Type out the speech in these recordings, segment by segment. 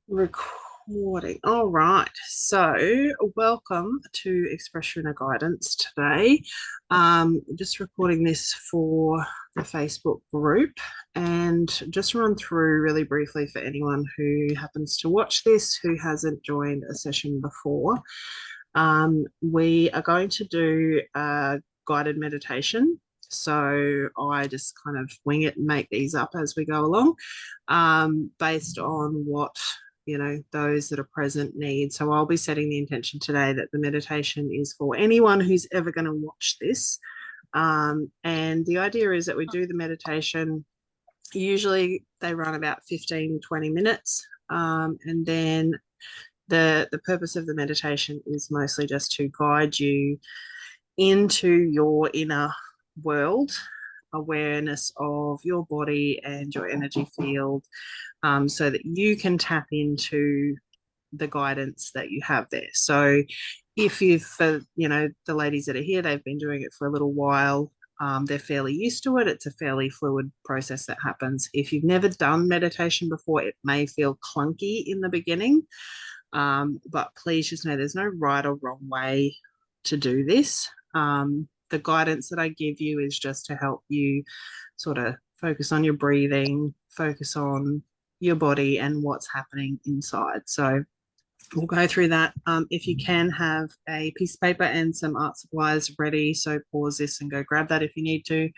Recording. All right. So, welcome to Expression and Guidance today. Just recording this for the Facebook group and just run through really briefly for anyone who happens to watch this who hasn't joined a session before. We are going to do a guided meditation. So I just kind of wing it and make these up as we go along, based on what those that are present need. So I'll be setting the intention today that the meditation is for anyone who's ever going to watch this. And the idea is that we do the meditation. Usually they run about 15, 20 minutes. And then the purpose of the meditation is mostly just to guide you into your inner world, awareness of your body and your energy field, so that you can tap into the guidance that you have there. So if you've, for the ladies that are here, they've been doing it for a little while. They're fairly used to it. It's a fairly fluid process that happens. If you've never done meditation before, it may feel clunky in the beginning. But please just know there's no right or wrong way to do this. The guidance that I give you is just to help you sort of focus on your breathing, focus on your body and what's happening inside. So we'll go through that. If you can have a piece of paper and some art supplies ready, so pause this and go grab that if you need to.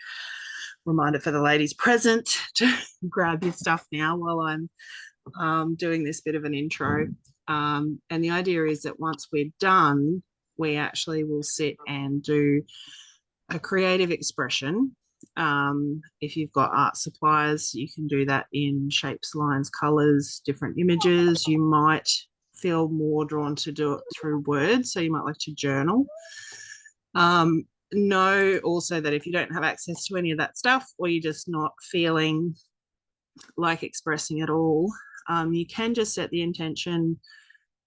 Reminder for the ladies present to grab your stuff now while I'm doing this bit of an intro. And the idea is that once we're done, we actually will sit and do a creative expression. If you've got art supplies, you can do that in shapes, lines, colors, different images. You might feel more drawn to do it through words, so you might like to journal. Know also that if you don't have access to any of that stuff, or you're just not feeling like expressing at all, you can just set the intention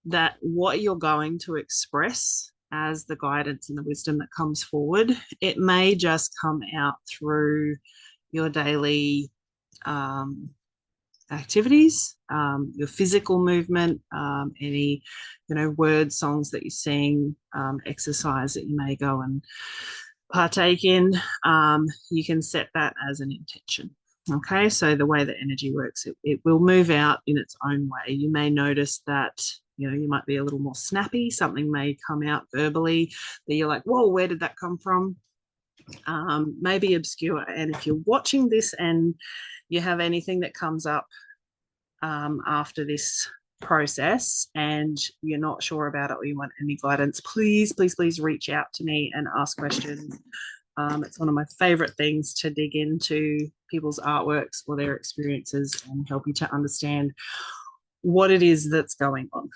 that what you're going to express as the guidance and the wisdom that comes forward, it may just come out through your daily activities, your physical movement, any words, songs that you sing, exercise that you may go and partake in. You can set that as an intention. Okay, so the way that energy works, it will move out in its own way. You may notice that you might be a little more snappy. Something may come out verbally that you're like, whoa, where did that come from? Maybe obscure. And if you're watching this and you have anything that comes up after this process and you're not sure about it or you want any guidance, please, please, please reach out to me and ask questions. It's one of my favorite things to dig into people's artworks or their experiences and help you to understand what it is that's going on.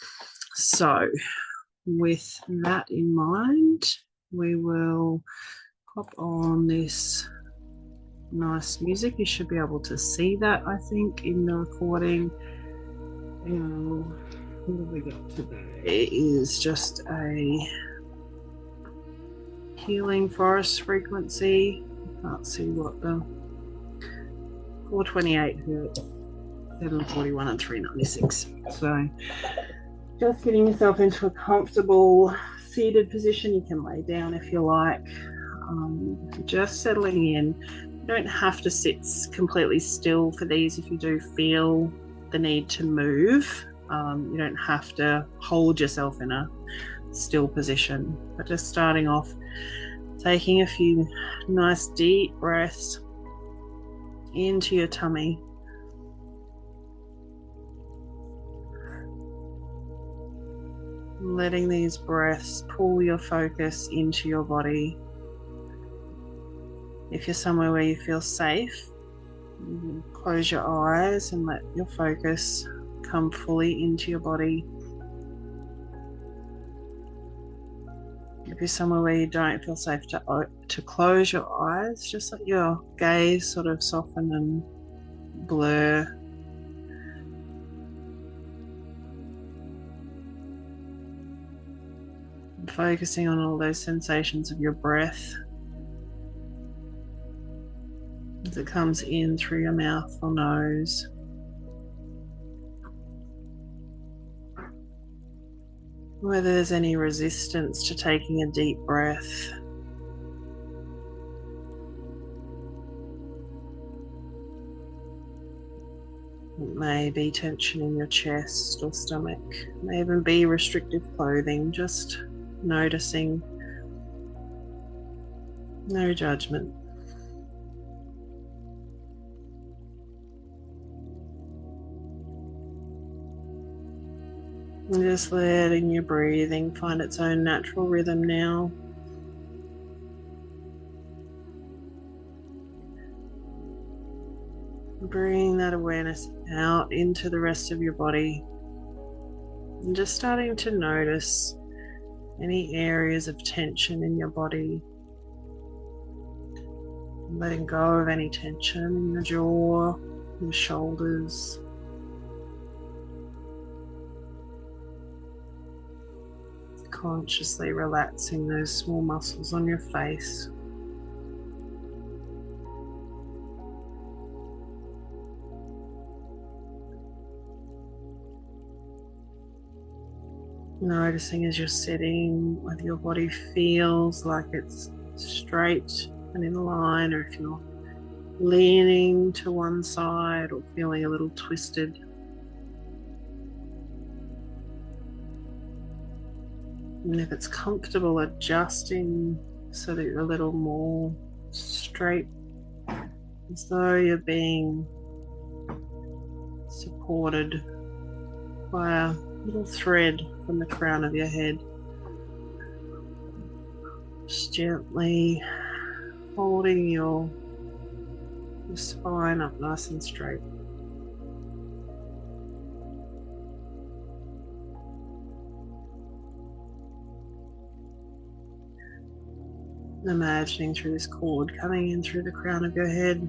So with that in mind, we will pop on this nice music. You should be able to see that, I think, in the recording. What have we got today? It is just a healing forest frequency. I can't see what the 428 hertz, 741 and 396. So just getting yourself into a comfortable seated position. You can lay down if you like. Just settling in. You don't have to sit completely still for these if you do feel the need to move. You don't have to hold yourself in a still position, but just starting off, taking a few nice deep breaths into your tummy. Letting these breaths pull your focus into your body. If you're somewhere where you feel safe, you can close your eyes and let your focus come fully into your body. If you're somewhere where you don't feel safe to close your eyes, just let your gaze sort of soften and blur. And focusing on all those sensations of your breath as it comes in through your mouth or nose. Whether there's any resistance to taking a deep breath. It may be tension in your chest or stomach. It may even be restrictive clothing. Just noticing. No judgment. And just letting your breathing find its own natural rhythm now. Bring that awareness out into the rest of your body. And just starting to notice any areas of tension in your body. Letting go of any tension in your jaw, your shoulders. Consciously relaxing those small muscles on your face. Noticing as you're sitting whether your body feels like it's straight and in line, or if you're leaning to one side or feeling a little twisted. And if it's comfortable, adjusting so that you're a little more straight, as though you're being supported by a little thread from the crown of your head. Just gently holding your spine up nice and straight. Imagining through this cord coming in through the crown of your head.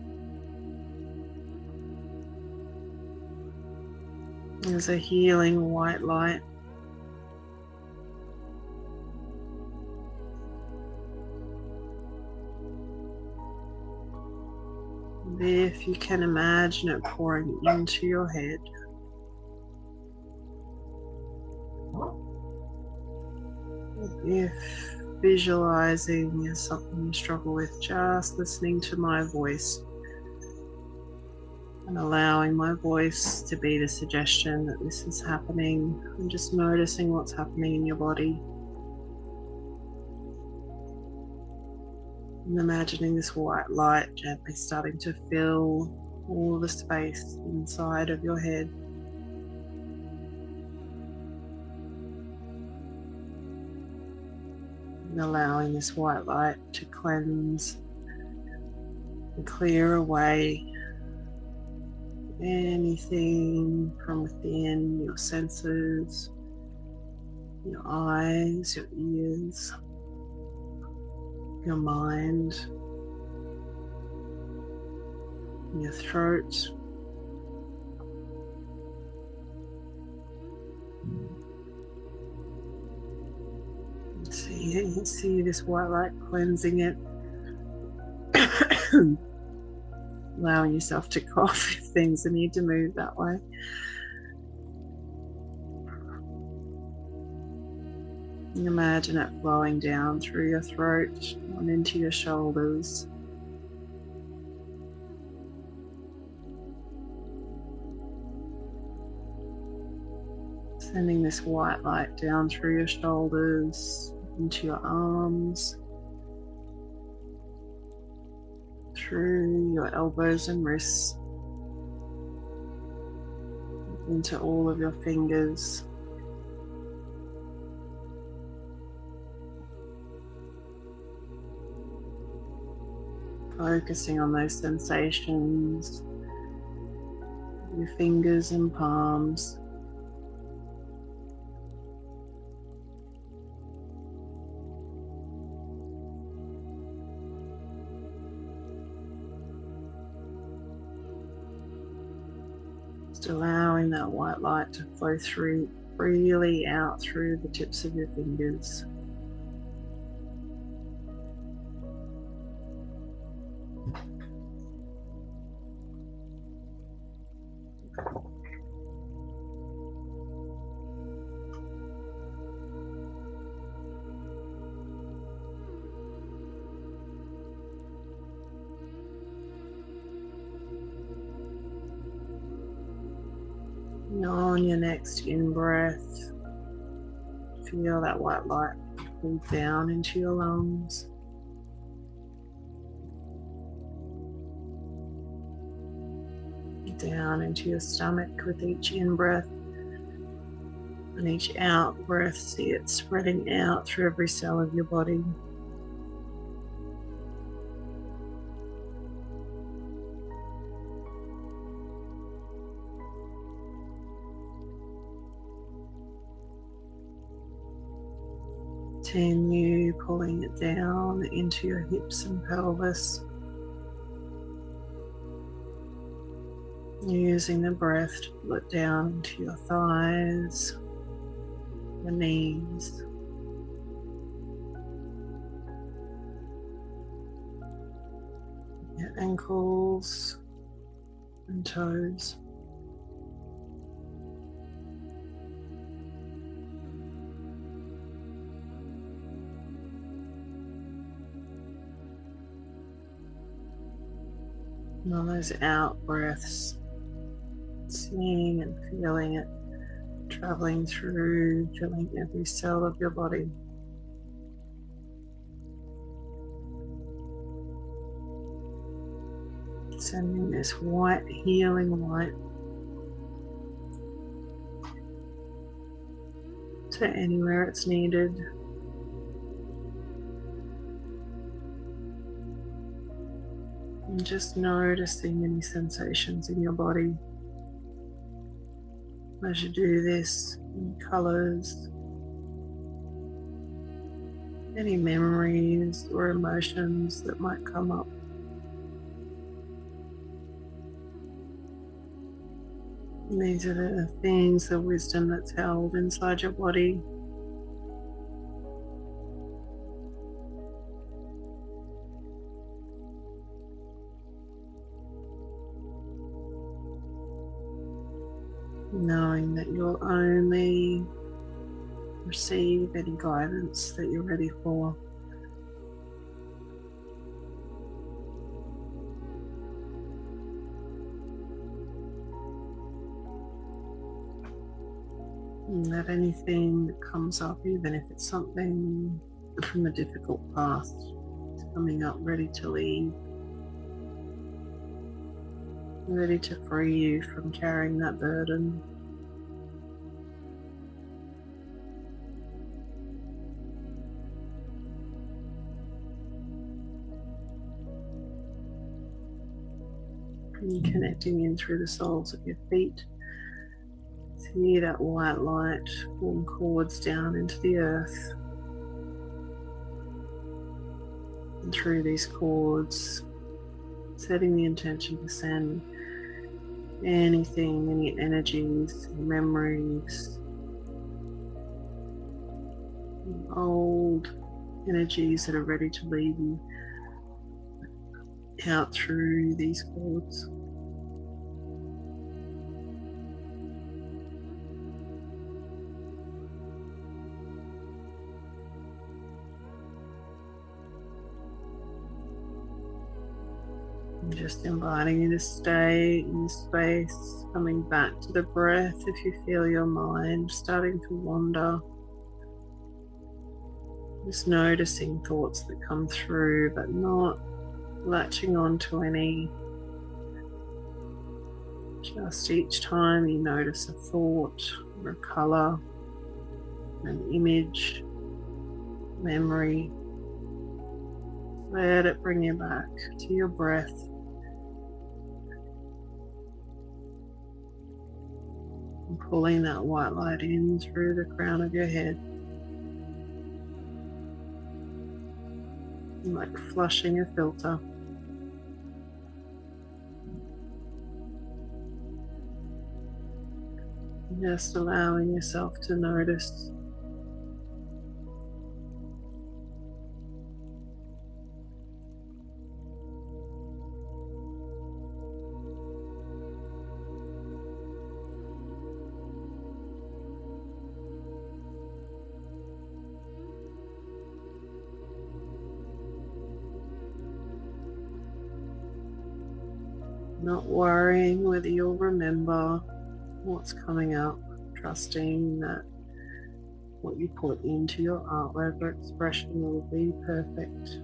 There's a healing white light. And if you can imagine it pouring into your head. If visualizing is something you struggle with, just listening to my voice and allowing my voice to be the suggestion that this is happening, and just noticing what's happening in your body. And imagining this white light gently starting to fill all the space inside of your head. And allowing this white light to cleanse and clear away anything from within, your senses, your eyes, your ears, your mind, your throat. See this white light cleansing it. Allowing yourself to cough if things need to move that way. Imagine it flowing down through your throat and into your shoulders. Sending this white light down through your shoulders, into your arms, through your elbows and wrists, into all of your fingers. Focusing on those sensations, your fingers and palms. Just allowing that white light to flow through freely out through the tips of your fingers. On your next in-breath, feel that white light pull down into your lungs. Down into your stomach with each in-breath. And each out-breath, see it spreading out through every cell of your body. Continue pulling it down into your hips and pelvis. Using the breath to pull it down into your thighs, your knees, your ankles and toes. And on those out breaths, seeing and feeling it traveling through, filling every cell of your body. Sending this white healing light to anywhere it's needed. And just noticing any sensations in your body as you do this, any colors, any memories or emotions that might come up. And these are the things, the wisdom that's held inside your body. Knowing that you'll only receive any guidance that you're ready for. And that anything that comes up, even if it's something from a difficult past, is coming up ready to leave, ready to free you from carrying that burden. And connecting in through the soles of your feet. See that white light pull cords down into the earth. And through these cords, setting the intention to send anything, any energies, memories, old energies that are ready to leave you out through these cords. And just inviting you to stay in this space, coming back to the breath if you feel your mind starting to wander. Just noticing thoughts that come through, but not latching on to any. Just each time you notice a thought or a colour, an image, memory, let it bring you back to your breath. And pulling that white light in through the crown of your head. Like flushing a filter. Just allowing yourself to notice. Not worrying whether you'll remember, what's coming up, trusting that what you put into your artwork or expression will be perfect.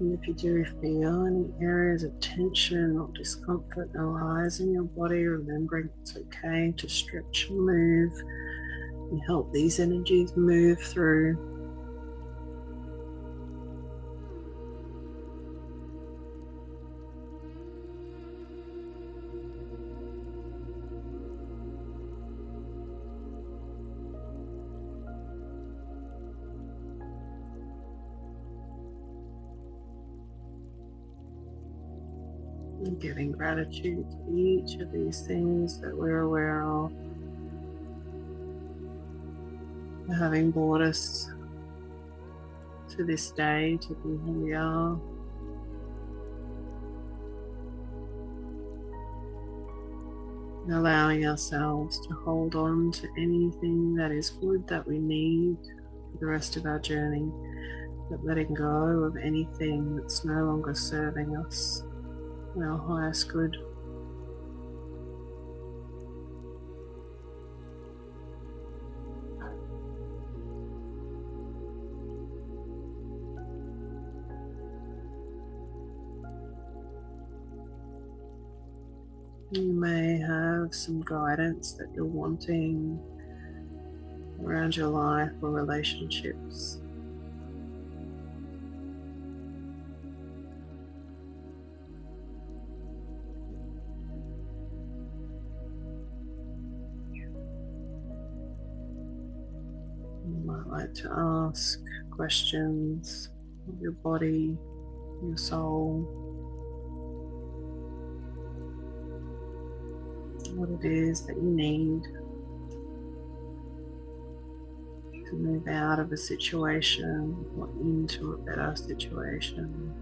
And if you do feel any areas of tension or discomfort arise in your body, remembering it's okay to stretch and move and help these energies move through. And giving gratitude to each of these things that we're aware of, for having brought us to this day, to be who we are. And allowing ourselves to hold on to anything that is good that we need for the rest of our journey, but letting go of anything that's no longer serving us for our highest good. You may have some guidance that you're wanting around your life or relationships. You might like to ask questions of your body, your soul, what it is that you need to move out of a situation or into a better situation.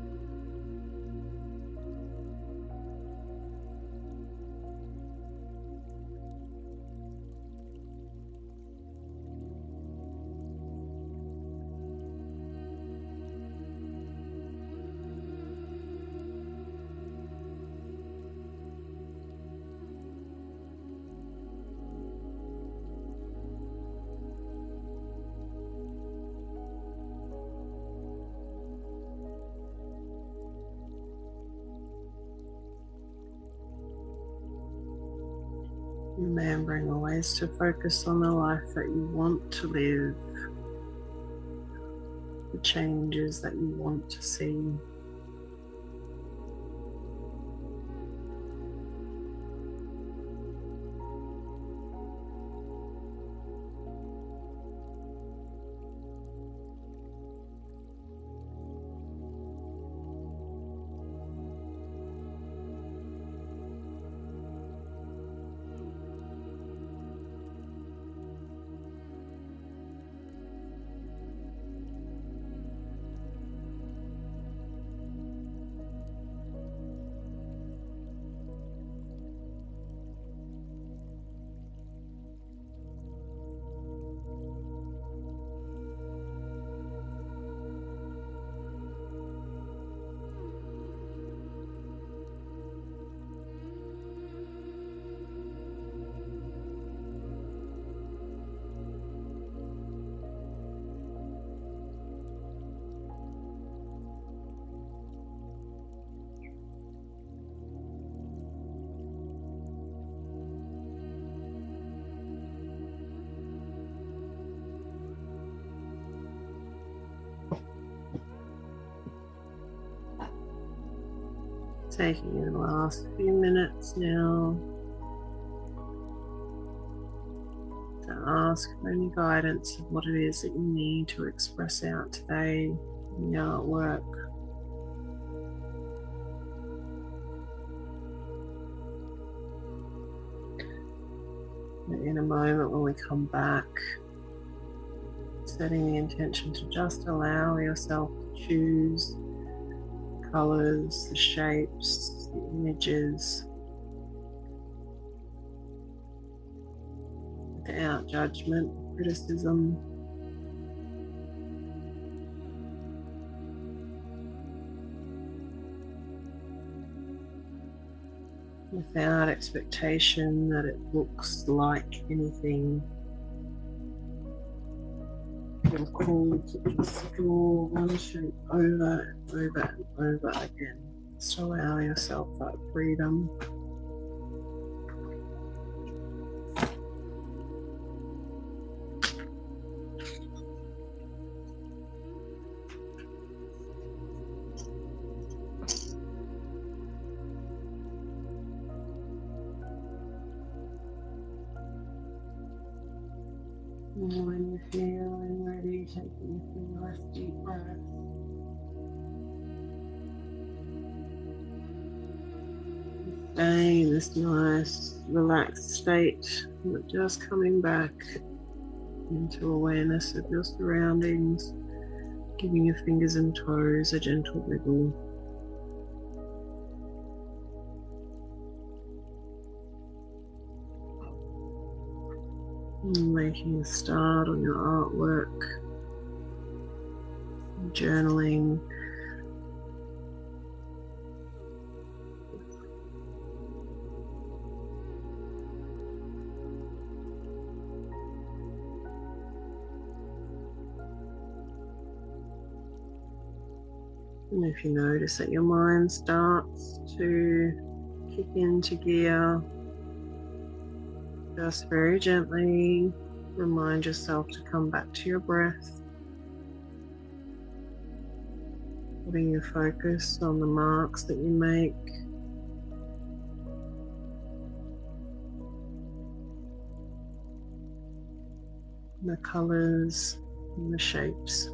Remembering always to focus on the life that you want to live, the changes that you want to see. Taking the last few minutes now to ask for any guidance of what it is that you need to express out today in the artwork. In a moment when we come back, setting the intention to just allow yourself to choose the colours, the shapes, the images, without judgment, criticism. Without expectation that it looks like anything. Feel called to just draw one shape over and over and over again. Just allow yourself that freedom. And when you're feeling ready, taking a few nice deep breaths. Staying in this nice, relaxed state, but just coming back into awareness of your surroundings, giving your fingers and toes a gentle wiggle. And making a start on your artwork, journaling. And if you notice that your mind starts to kick into gear, just very gently remind yourself to come back to your breath, putting your focus on the marks that you make, the colours and the shapes.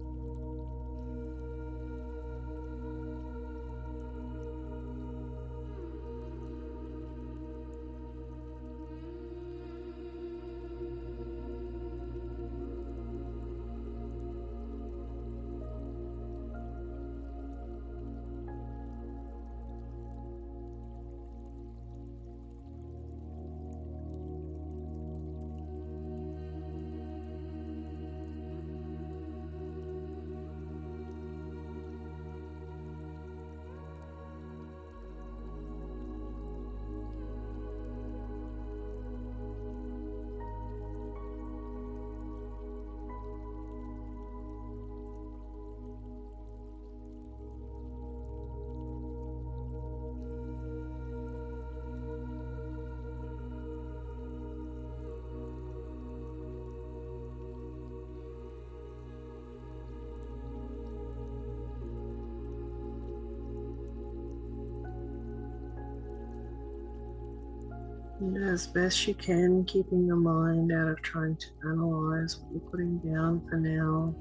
And as best you can, keeping your mind out of trying to analyze what you're putting down for now.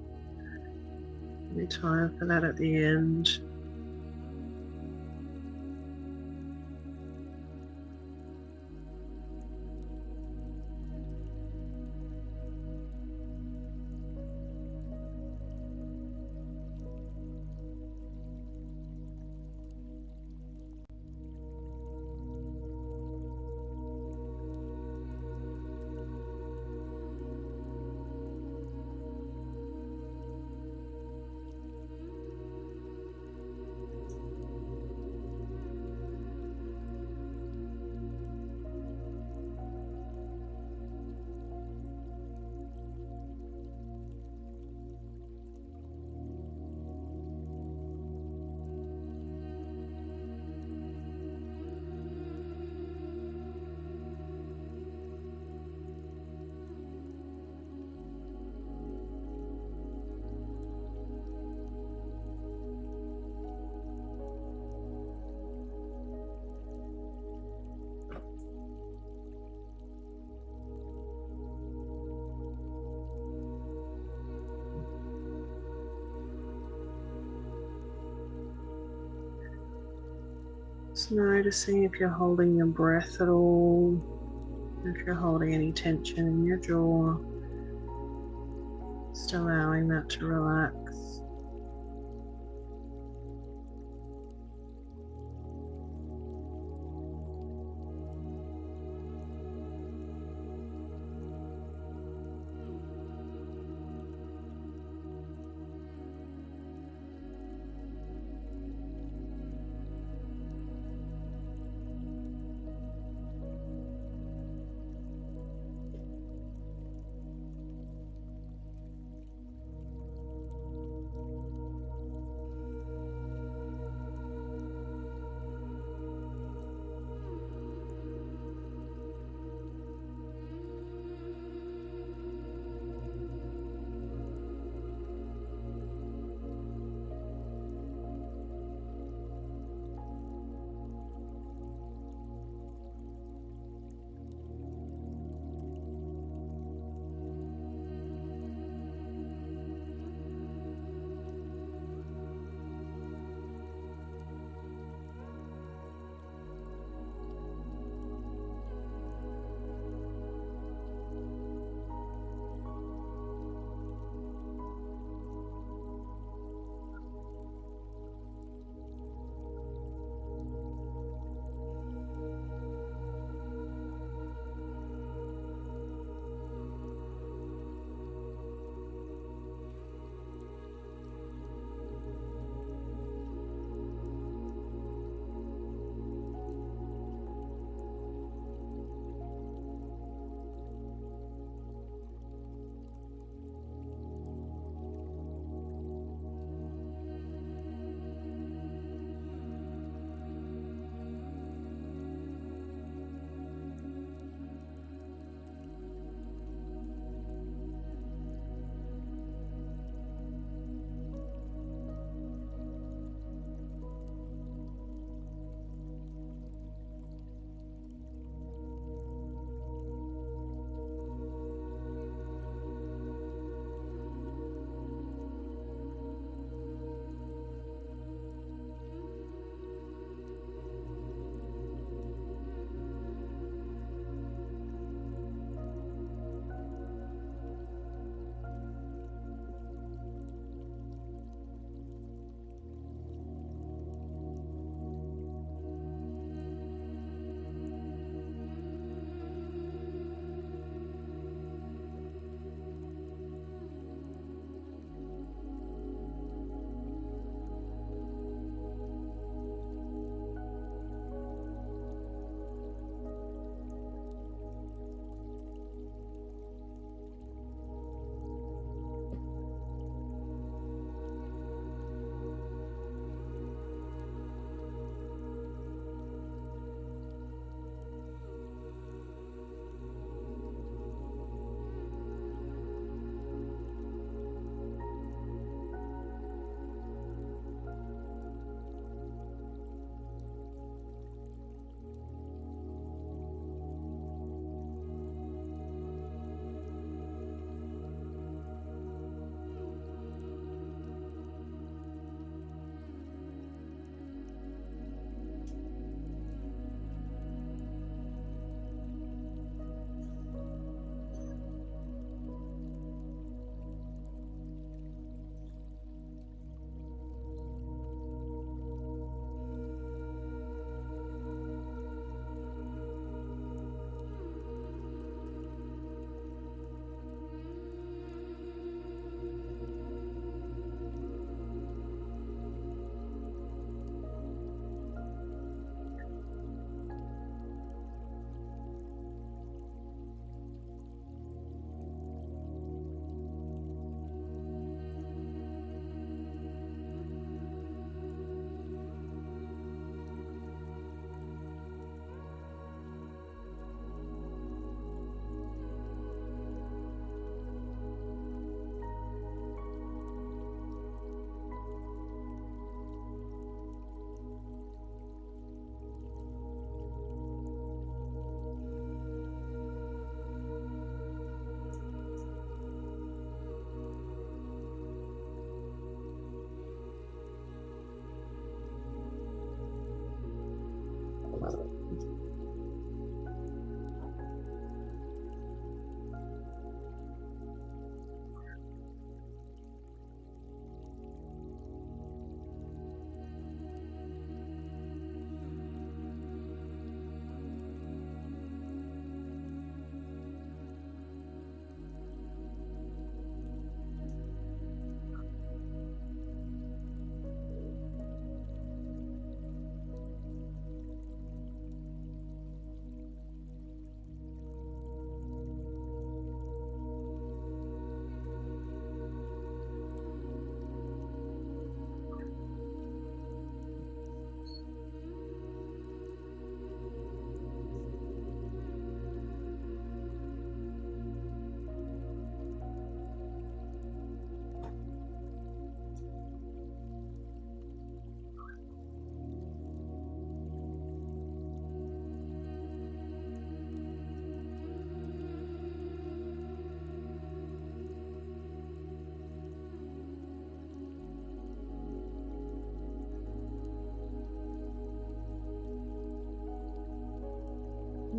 There'll be time for that at the end. Just noticing if you're holding your breath at all, if you're holding any tension in your jaw, just allowing that to relax.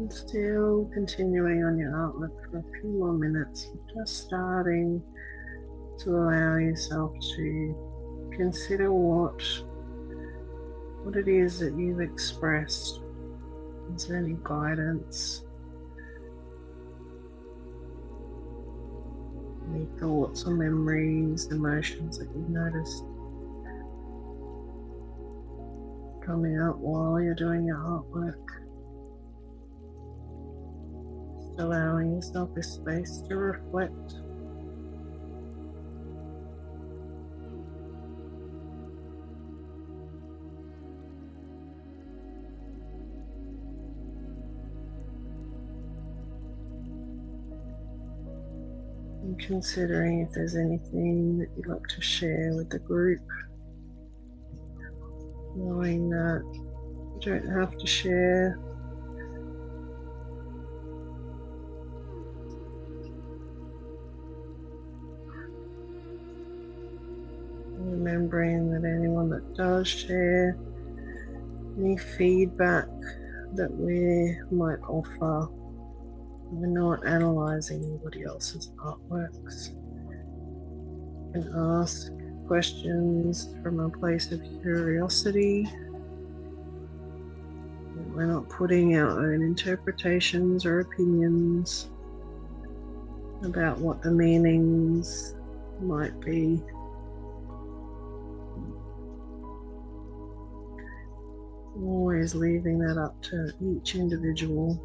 And still continuing on your outlook for a few more minutes, just starting to allow yourself to consider what it is that you've expressed. Is there any guidance? Any thoughts or memories, emotions that you've noticed coming out while you're doing your artwork? Just allowing yourself a space to reflect. And considering if there's anything that you'd like to share with the group, knowing that you don't have to share. Remembering that anyone that does share, any feedback that we might offer, we're not analysing anybody else's artworks. You can ask questions from a place of curiosity. We're not putting our own interpretations or opinions about what the meanings might be. Always leaving that up to each individual.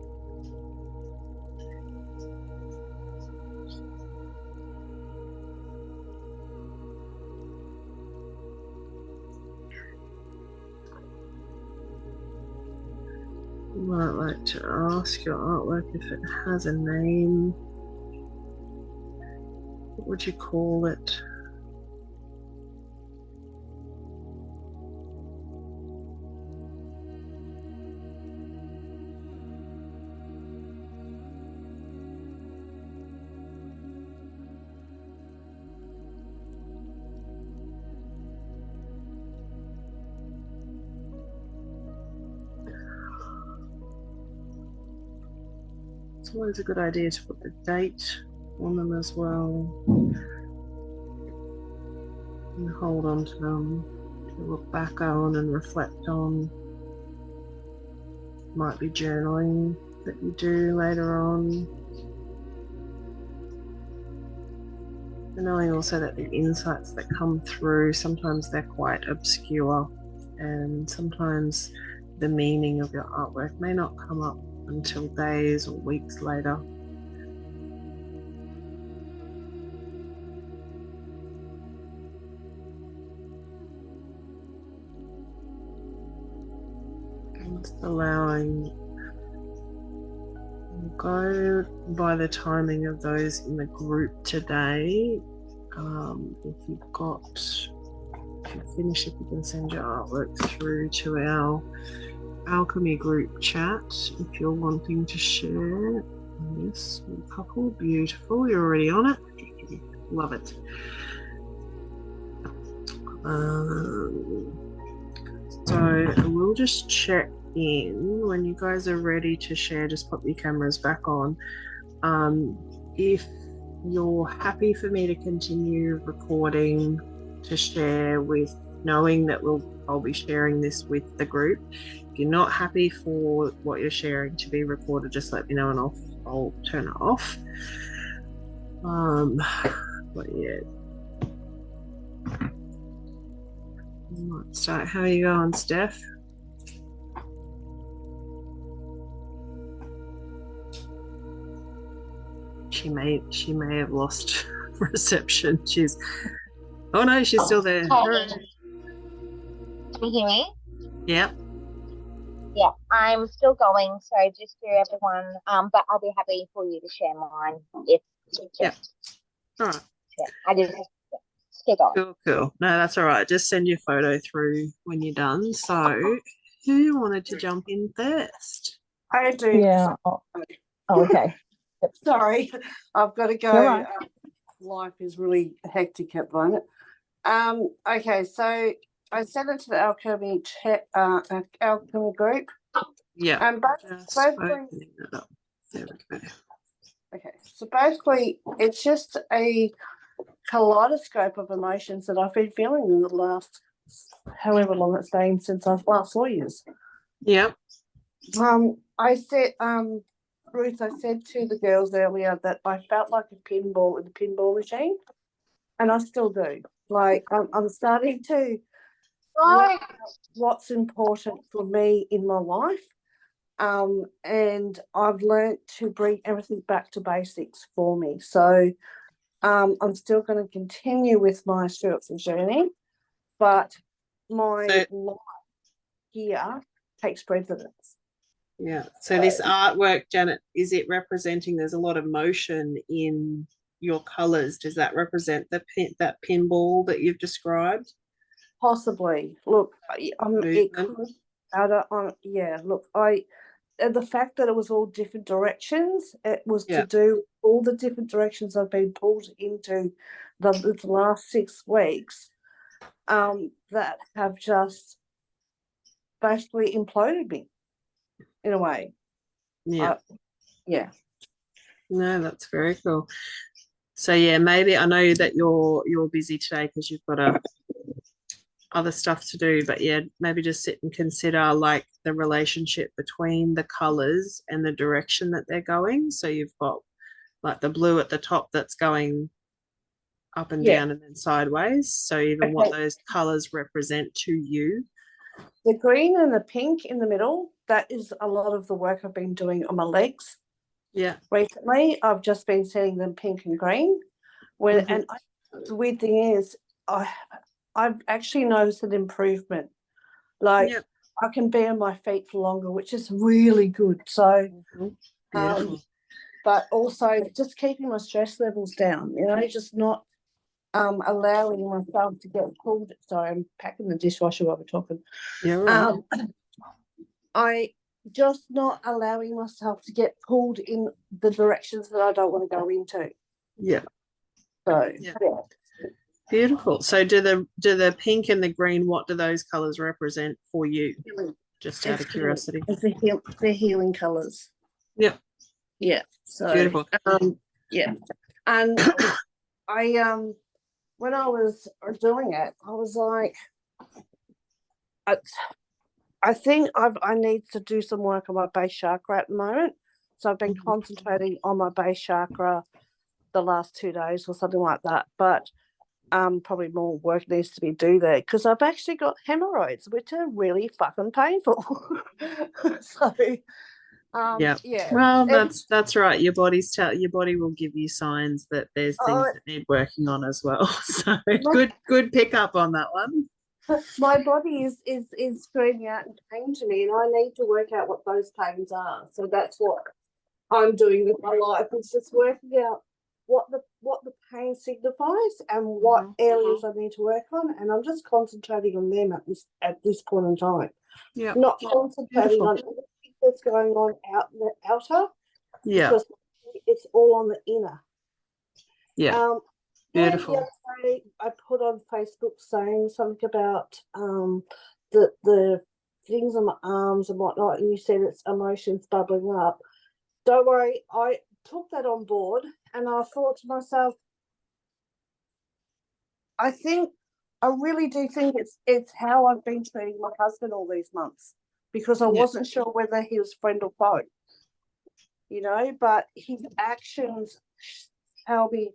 You might like to ask your artwork if it has a name. What would you call it? It's always a good idea to put the date on them as well and hold on to them to look back on and reflect on. Might be journaling that you do later on. And knowing also that the insights that come through, sometimes they're quite obscure, and sometimes the meaning of your artwork may not come up until days or weeks later. Just allowing, go by the timing of those in the group today. If you finish, if you can send your artwork through to our alchemy group chat if you're wanting to share. Yes, a couple, beautiful, you're already on it. Love it. So we'll just check in when you guys are ready to share. Just pop your cameras back on. If you're happy for me to continue recording to share, with knowing that I'll be sharing this with the group. If you're not happy for what you're sharing to be recorded, just let me know and I'll turn it off. But yeah. Let's start. How are you going, Steph? She may have lost reception. Oh no, she's still there. Can you hear me? Yeah. Yeah, I'm still going, so just to everyone, but I'll be happy for you to share mine if Yeah. All right. Yeah, I just keep going. Cool. No, that's all right. Just send your photo through when you're done. So who wanted to jump in first? I do. Yeah. Oh, okay. Sorry, I've got to go. Right. Life is really hectic at the moment. Okay, so I sent it to the alchemy alchemy group. Yeah. And both, Just both green, opening that up. There we go. okay, so basically it's just a kaleidoscope of emotions that I've been feeling in the last however long it's been since I last saw you. Yep. I said, Ruth, I said to the girls earlier that I felt like a pinball in the pinball machine, and I still do. Like I'm starting to Right. what's important for me in my life. And I've learned to bring everything back to basics for me. So I'm still going to continue with my spiritual journey, but my life here takes precedence. Yeah. So this artwork, Janet, is it representing? There's a lot of motion in your colours. Does that represent that pinball that you've described? Possibly. Look, it Movement. could. Yeah. Look, the fact that it was all different directions, it was Yeah. to do all the different directions I've been pulled into the last 6 weeks, that have just basically imploded me in a way. Yeah. Yeah. No, that's very cool. So yeah, maybe I know that you're busy today because you've got other stuff to do, but yeah, maybe just sit and consider like the relationship between the colors and the direction that they're going. So you've got like the blue at the top that's going up and Yeah. down and then sideways. So even what Okay. those colors represent to you. The green and the pink in the middle, that is a lot of the work I've been doing on my legs. Yeah. Recently, I've just been setting them pink and green. The weird thing is, I've actually noticed an improvement. Like, Yep. I can be on my feet for longer, which is really good. So, Beautiful. but also just keeping my stress levels down. Just not allowing myself to get pulled. Sorry, I'm packing the dishwasher while we're talking. Yeah. Right. I just not allowing myself to get pulled in the directions that I don't want to go into. Yeah. So Yeah. yeah. Beautiful. So do the pink and the green, what do those colors represent for you? Just out of curiosity. They're healing colors. Yep. Yeah. So Beautiful. yeah. And I when I was doing it, I was like, I think I need to do some work on my base chakra at the moment. So I've been concentrating on my base chakra the last 2 days or something like that. But probably more work needs to be done there because I've actually got hemorrhoids, which are really fucking painful. So Yeah. Well, that's right. Your body will give you signs that there's things that need working on as well. So good pick up on that one. My body is screaming out in pain to me, and I need to work out what those pains are. So that's what I'm doing with my life. It's just working out what the pain signifies and what areas I need to work on, and I'm just concentrating on them at this point in time. Yeah. Not concentrating on anything that's going on out in the outer. Yeah. Because it's all on the inner. Yeah. Beautiful. The other day I put on Facebook saying something about the things on my arms and whatnot, and you said it's emotions bubbling up. Don't worry, I took that on board, and I thought to myself, I really do think it's how I've been treating my husband all these months, because I wasn't sure whether he was friend or foe, but his actions tell me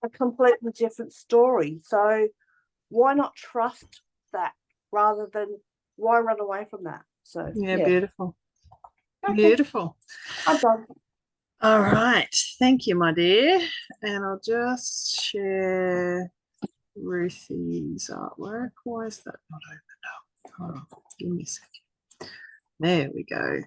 a completely different story. So why not trust that rather than why run away from that? So yeah. Beautiful. Okay. Beautiful. I'm done. All right. Thank you, my dear. And I'll just share Ruthie's artwork. Why is that not opened up? Hold on. Give me a second. There we go.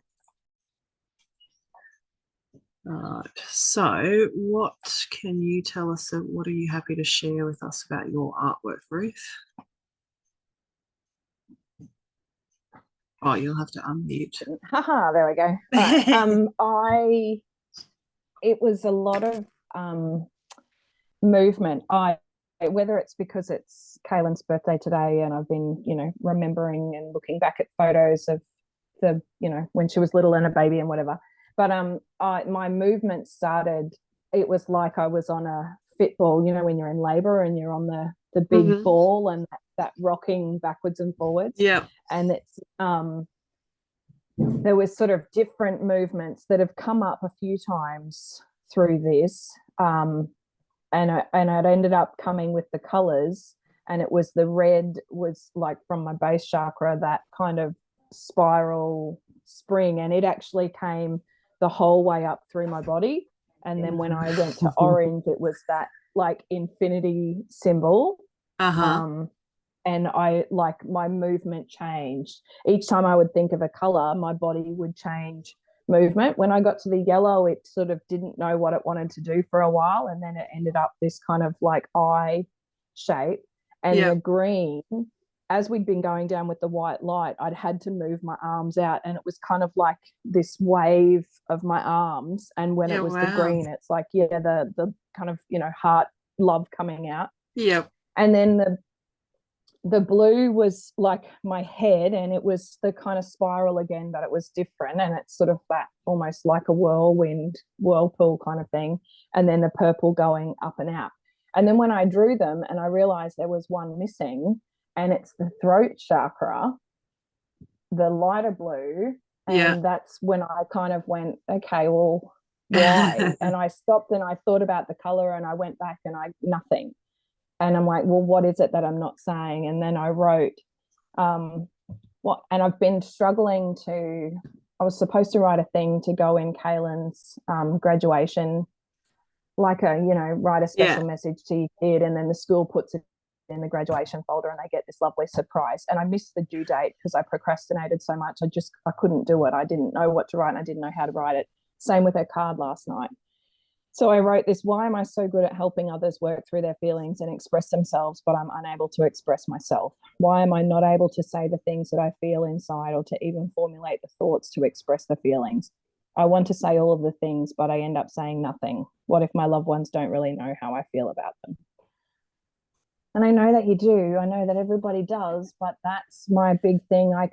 All right. So what can you tell us? What are you happy to share with us about your artwork, Ruth? Oh, you'll have to unmute. Haha, there we go. Right. It was a lot of movement. Whether it's because it's Kaylin's birthday today and I've been, remembering and looking back at photos of when she was little and a baby and whatever. But my movement started, it was like I was on a fit ball, when you're in labor and you're on the big ball, and that rocking backwards and forwards. Yeah. And it's there was sort of different movements that have come up a few times through this. And it ended up coming with the colors, and it was the red was like from my base chakra, that kind of spiral spring, and it actually came the whole way up through my body. And then when I went to orange, it was that like infinity symbol. And I like my movement changed. Each time I would think of a color, my body would change movement. When I got to the yellow, it sort of didn't know what it wanted to do for a while, and then it ended up this kind of like eye shape. And the green, as we'd been going down with the white light, I'd had to move my arms out, and it was kind of like this wave of my arms. And when it was the green, it's like the kind of heart love coming out. And then the blue was like my head, and it was the kind of spiral again, but it was different, and it's sort of that almost like a whirlpool kind of thing. And then the purple going up and out. And then when I drew them, and I realized there was one missing, and it's the throat chakra, the lighter blue. And that's when I kind of went, okay, well, why? And I stopped and I thought about the color, and I went back and nothing. And I'm like, well, what is it that I'm not saying? And then I wrote, and I've been struggling I was supposed to write a thing to go in Kaylin's graduation, like write a special message to your kid, and then the school puts it in the graduation folder and they get this lovely surprise. And I missed the due date because I procrastinated so much. I couldn't do it. I didn't know what to write, and I didn't know how to write it. Same with her card last night. So I wrote this: why am I so good at helping others work through their feelings and express themselves, but I'm unable to express myself? Why am I not able to say the things that I feel inside, or to even formulate the thoughts to express the feelings? I want to say all of the things, but I end up saying nothing. What if my loved ones don't really know how I feel about them? And I know that you do. I know that everybody does, but that's my big thing. I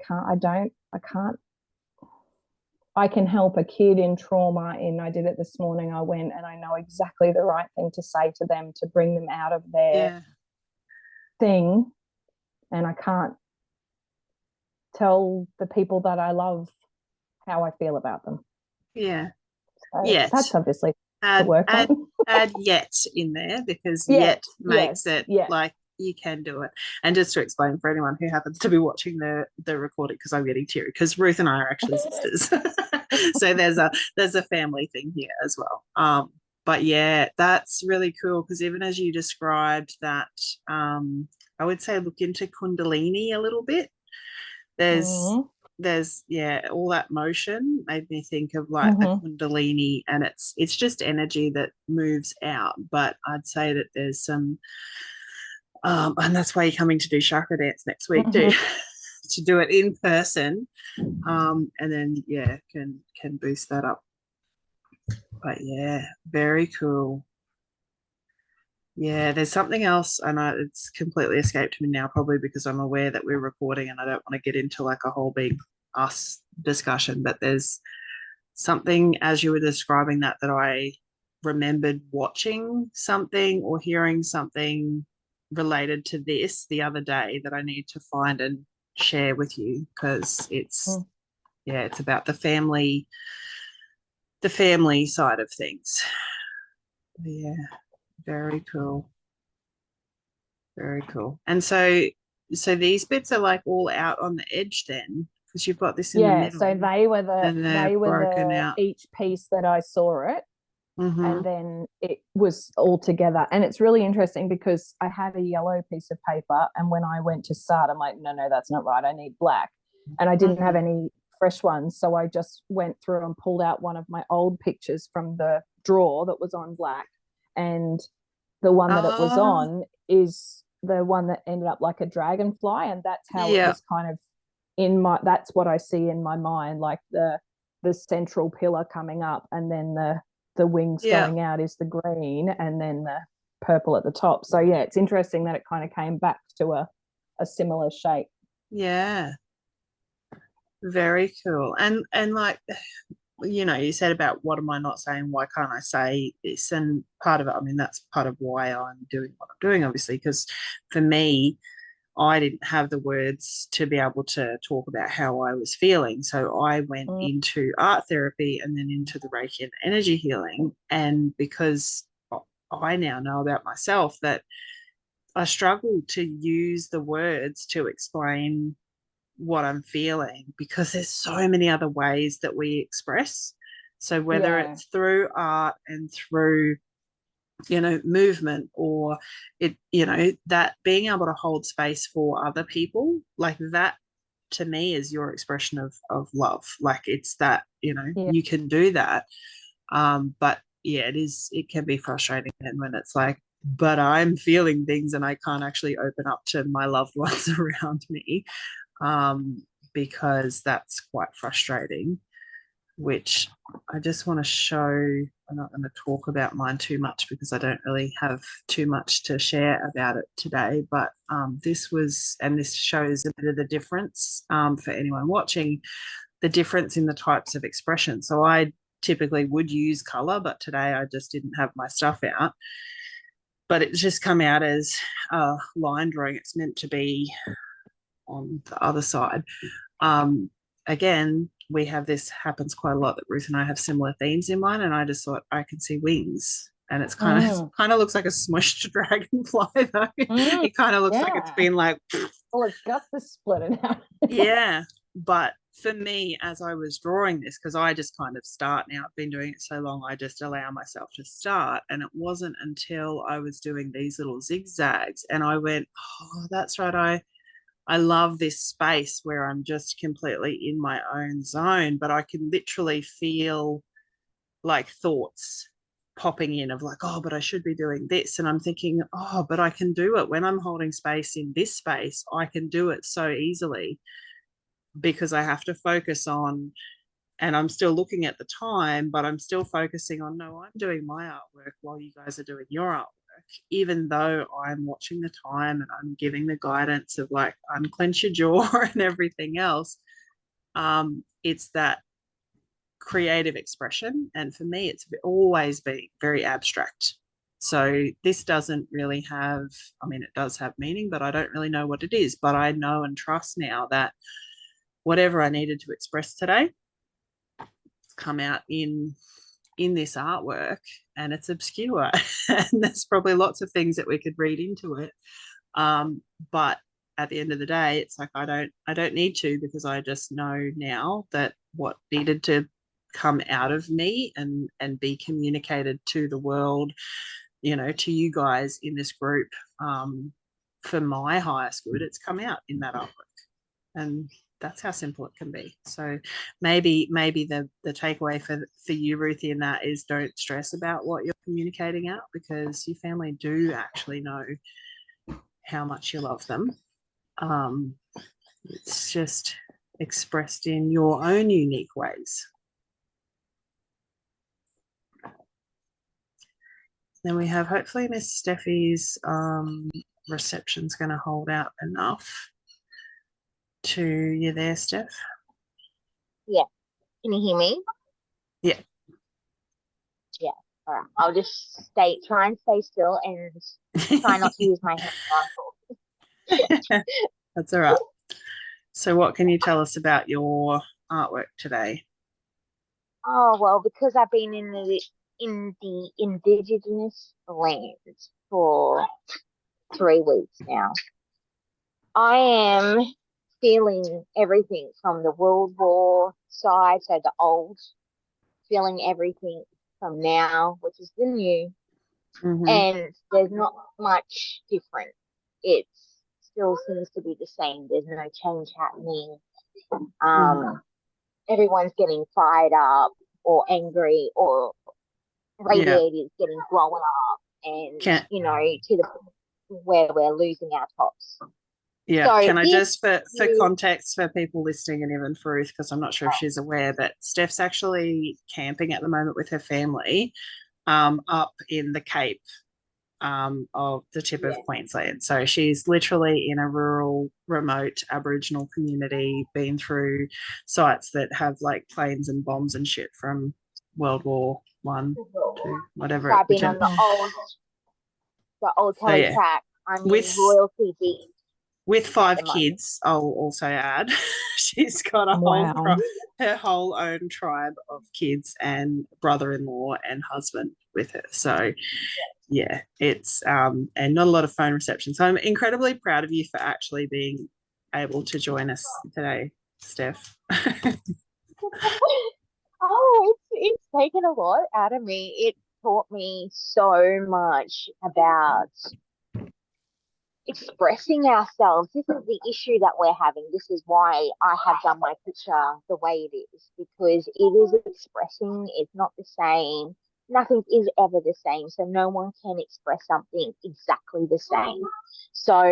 can help a kid in trauma, I did it this morning. I went and I know exactly the right thing to say to them to bring them out of their thing. And I can't tell the people that I love how I feel about them. So that's obviously to work on. Add yet in there, because yet makes it like you can do it. And just to explain for anyone who happens to be watching the recording, because I'm getting teary, because Ruth and I are actually sisters. So there's a family thing here as well. But that's really cool, because even as you described that, I would say look into Kundalini a little bit. There's all that motion made me think of like the Kundalini, and it's just energy that moves out. But I'd say that there's some and that's why you're coming to do chakra dance next week too, to do it in person, and then can boost that up. But very cool. There's something else, and it's completely escaped me now, probably because I'm aware that we're recording and I don't want to get into like a whole big us discussion. But there's something, as you were describing that I remembered watching something or hearing something related to this the other day that I need to find and share with you, because it's about the family side of things. Very cool. And so these bits are like all out on the edge then, because you've got this in the middle. So they were the each piece that I saw it. And then it was all together. And it's really interesting because I had a yellow piece of paper, and when I went to start, I'm like, no, that's not right. I need black. And I didn't have any fresh ones. So I just went through and pulled out one of my old pictures from the drawer that was on black. And the one that it was on is the one that ended up like a dragonfly. And that's how it was kind of that's what I see in my mind, like the central pillar coming up, and then the wings going out is the green, and then the purple at the top. So it's interesting that it kind of came back to a similar shape. Very cool. And like, you know, you said about what am I not saying? Why can't I say this? And part of it, I mean, that's part of why I'm doing what I'm doing, obviously, because for me, I didn't have the words to be able to talk about how I was feeling. So I went Mm. into art therapy and then into the Reiki and energy healing. And because I now know about myself that I struggle to use the words to explain what I'm feeling because there's so many other ways that we express. So whether Yeah. it's through art and through, you know, movement or it, you know, that being able to hold space for other people, like that to me is your expression of love. Like it's that, you know, Yeah. you can do that. But yeah, it can be frustrating and when it's like, but I'm feeling things and I can't actually open up to my loved ones around me, um, because that's quite frustrating, which I just want to show. I'm not going to talk about mine too much because I don't really have too much to share about it today. But this was, and this shows a bit of the difference for anyone watching, the difference in the types of expression. So I typically would use color, but today I just didn't have my stuff out. But it's just come out as a line drawing. It's meant to be on the other side. Again, we have this happens quite a lot that Ruth and I have similar themes in mind, and I just thought I can see wings. And it's Mm. kind of looks like a smushed dragonfly though. Mm. It kind of looks like it's Yeah. been like Well, its guts are split it out. yeah. But for me, as I was drawing this, because I just kind of start now, I've been doing it so long, I just allow myself to start. And it wasn't until I was doing these little zigzags and I went, oh, that's right. I love this space where I'm just completely in my own zone, but I can literally feel like thoughts popping in of like, oh, but I should be doing this. And I'm thinking, oh, but I can do it when I'm holding space in this space. I can do it so easily because I have to focus on, and I'm still looking at the time, but I'm still focusing on, no, I'm doing my artwork while you guys are doing your artwork, even though I'm watching the time and I'm giving the guidance of like unclench your jaw and everything else. It's that creative expression. And for me, it's always been very abstract. So this doesn't really have, I mean, it does have meaning, but I don't really know what it is. But I know and trust now that whatever I needed to express today come out in this artwork, and it's obscure and there's probably lots of things that we could read into it, but at the end of the day it's like I don't need to, because I just know now that what needed to come out of me and be communicated to the world, you know, to you guys in this group, for my highest good, it's come out in that artwork. And that's how simple it can be. So maybe the takeaway for you, Ruthie, in that is don't stress about what you're communicating out, because your family do actually know how much you love them. It's just expressed in your own unique ways. Then we have, hopefully Miss Steffi's reception's going to hold out enough to you there, Steph. Yeah. Can you hear me? Yeah. Yeah. All right. I'll just try and stay still and try not to use my hand while talking. That's all right. So what can you tell us about your artwork today? Oh, well, because I've been in the indigenous lands for 3 weeks now, I am feeling everything from the World War side, so the old, feeling everything from now, which is the new, and there's not much different. It still seems to be the same. There's no change happening. Everyone's getting fired up or angry, or radiators getting blown up, and you know, to the point where we're losing our tops. Yeah. So can I just, for context for people listening, and even for Ruth, because I'm not sure if she's aware, but Steph's actually camping at the moment with her family, up in the Cape, of the tip of Queensland. So she's literally in a rural, remote Aboriginal community, been through sites that have like planes and bombs and shit from World War One, two, whatever. So I've been on whichever. the old So, telly yeah. track. I'm in With- royalty deep. With 5 the moment. kids, I'll also add, she's got a Wow. her whole own tribe of kids and brother-in-law and husband with her. So yeah, it's and not a lot of phone reception. So I'm incredibly proud of you for actually being able to join us today, Steph. Oh, it's taken a lot out of me. It taught me so much about expressing ourselves. This is the issue that we're having. This is why I have done my picture the way it is, because it is expressing. It's not the same. Nothing is ever the same. So no one can express something exactly the same. So,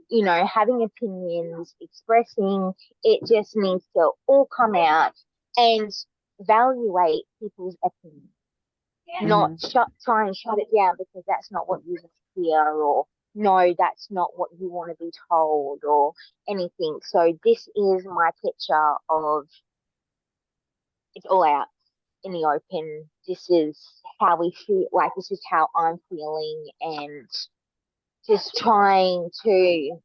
you know, having opinions, expressing, it just needs to all come out and evaluate people's opinions. Not try and shut it down because that's not what you want to hear, or no, that's not what you want to be told, or anything. So this is my picture of it's all out in the open. This is how we feel, like this is how I'm feeling, and just trying to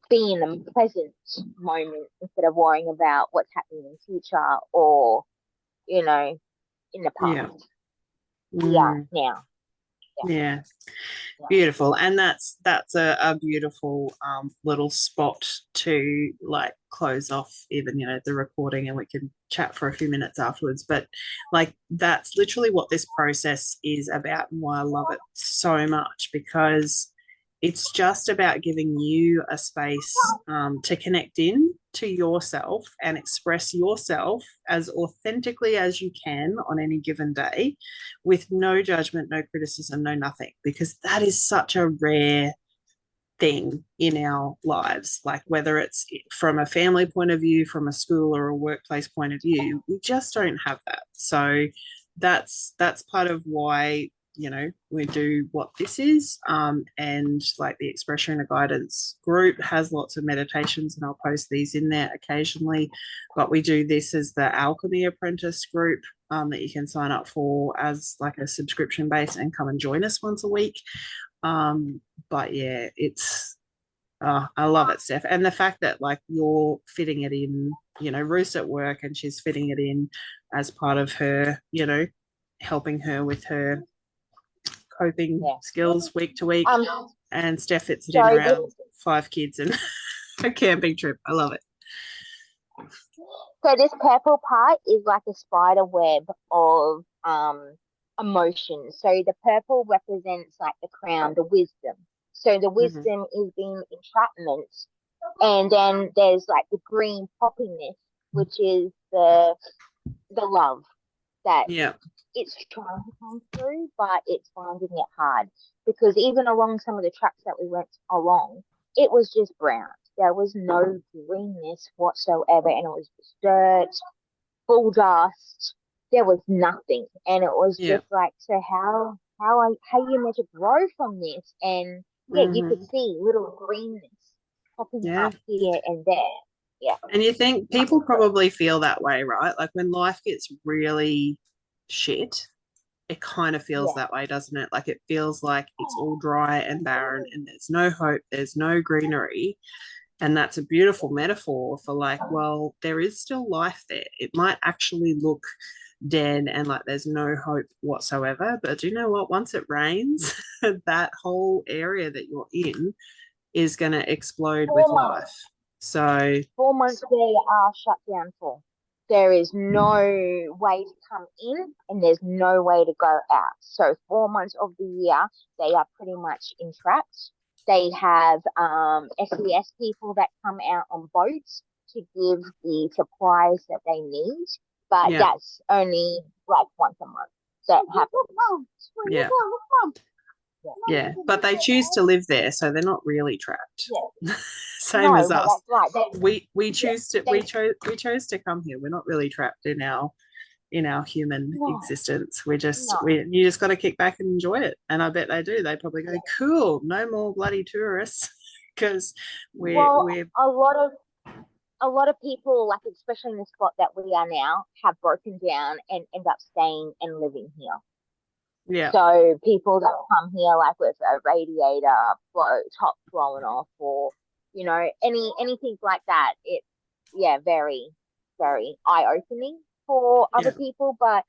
be in the present moment instead of worrying about what's happening in the future or, you know, in the past. Yeah. Now. Yeah. Beautiful. And that's a beautiful little spot to like close off even, you know, the recording, and we can chat for a few minutes afterwards. But like that's literally what this process is about, and why I love it so much, because it's just about giving you a space to connect in to yourself and express yourself as authentically as you can on any given day, with no judgment, no criticism, no nothing, because that is such a rare thing in our lives. Like whether it's from a family point of view, from a school or a workplace point of view, we just don't have that. So that's part of why, you know, we do what this is, and like the Express Your Inner Guidance group has lots of meditations, and I'll post these in there occasionally. But we do this as the Alchemy Apprentice group, that you can sign up for as like a subscription base and come and join us once a week. But yeah, it's I love it, Steph. And the fact that like you're fitting it in, you know, Ruth's at work and she's fitting it in as part of her, you know, helping her with her coping skills week to week. And Steph fits it in around 5 kids and a camping trip. I love it. So this purple part is like a spider web of emotions. So the purple represents like the crown, the wisdom. So the wisdom is being entrapment. And then there's like the green poppiness, which is the love that it's trying to come through, but it's finding it hard. Because even along some of the tracks that we went along, it was just brown. There was no greenness whatsoever, and it was just dirt, full dust. There was nothing, and it was just like, so how you meant to grow from this? And you could see little greenness popping up here and there. Yeah, and you think people probably feel that way, right? Like when life gets really shit, it kind of feels that way, doesn't it? Like it feels like it's all dry and barren, and there's no hope, there's no greenery. And that's a beautiful metaphor for like, well, there is still life there. It might actually look dead and like there's no hope whatsoever. But do you know what? Once it rains, that whole area that you're in is going to explode with life. So 4 months they are shut down for. There is no way to come in and there's no way to go out. So 4 months of the year, they are pretty much entrapped. They have SES people that come out on boats to give the supplies that they need, but that's only like once a month that happens. Yeah, but they choose to live there, so they're not really trapped. Same as us. That's right. We chose to come here. We're not really trapped in our in our human No. existence. We just No. you just got to kick back and enjoy it. And I bet they do. They probably go, cool, no more bloody tourists, because Well, we're a lot of people, like especially in the spot that we are now, have broken down and end up staying and living here. yeah. So people that come here like with a radiator top blowing off, or anything like that, it's very, very eye opening for other Yeah. people. But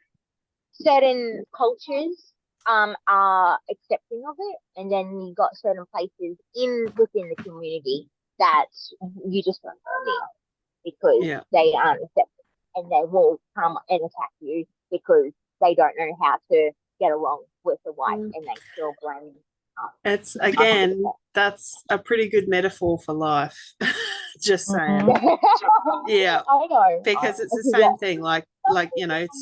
certain cultures are accepting of it, and then you got certain places within the community that you just don't go near because Yeah. they aren't accepted, and they will come and attack you because they don't know how to get along with the white, and they still blame us. It's again, that's a pretty good metaphor for life. Just saying. Yeah. I know. Because it's the same thing, like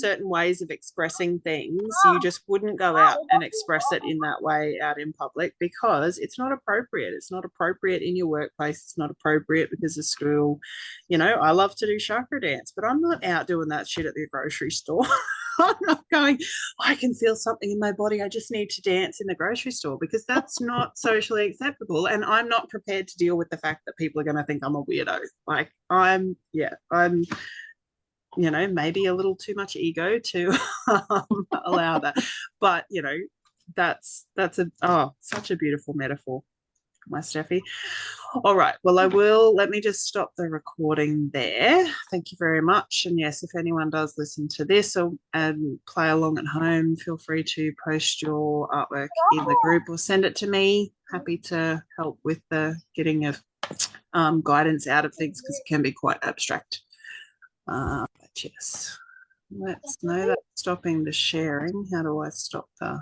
certain ways of expressing things, you just wouldn't go out and express it in that way out in public, because it's not appropriate. It's not appropriate in your workplace. It's not appropriate because of school. I love to do chakra dance, but I'm not out doing that shit at the grocery store. I'm not going, I can feel something in my body, I just need to dance in the grocery store, because that's not socially acceptable. And I'm not prepared to deal with the fact that people are going to think I'm a weirdo. Like I'm maybe a little too much ego to allow that. But that's such a beautiful metaphor, my Steffi. All right, well, let me just stop the recording there. Thank you very much. And yes, if anyone does listen to this and play along at home, feel free to post your artwork in the group or send it to me. Happy to help with the getting of guidance out of things, because it can be quite abstract. But yes, let's know that stopping the sharing. How do I stop the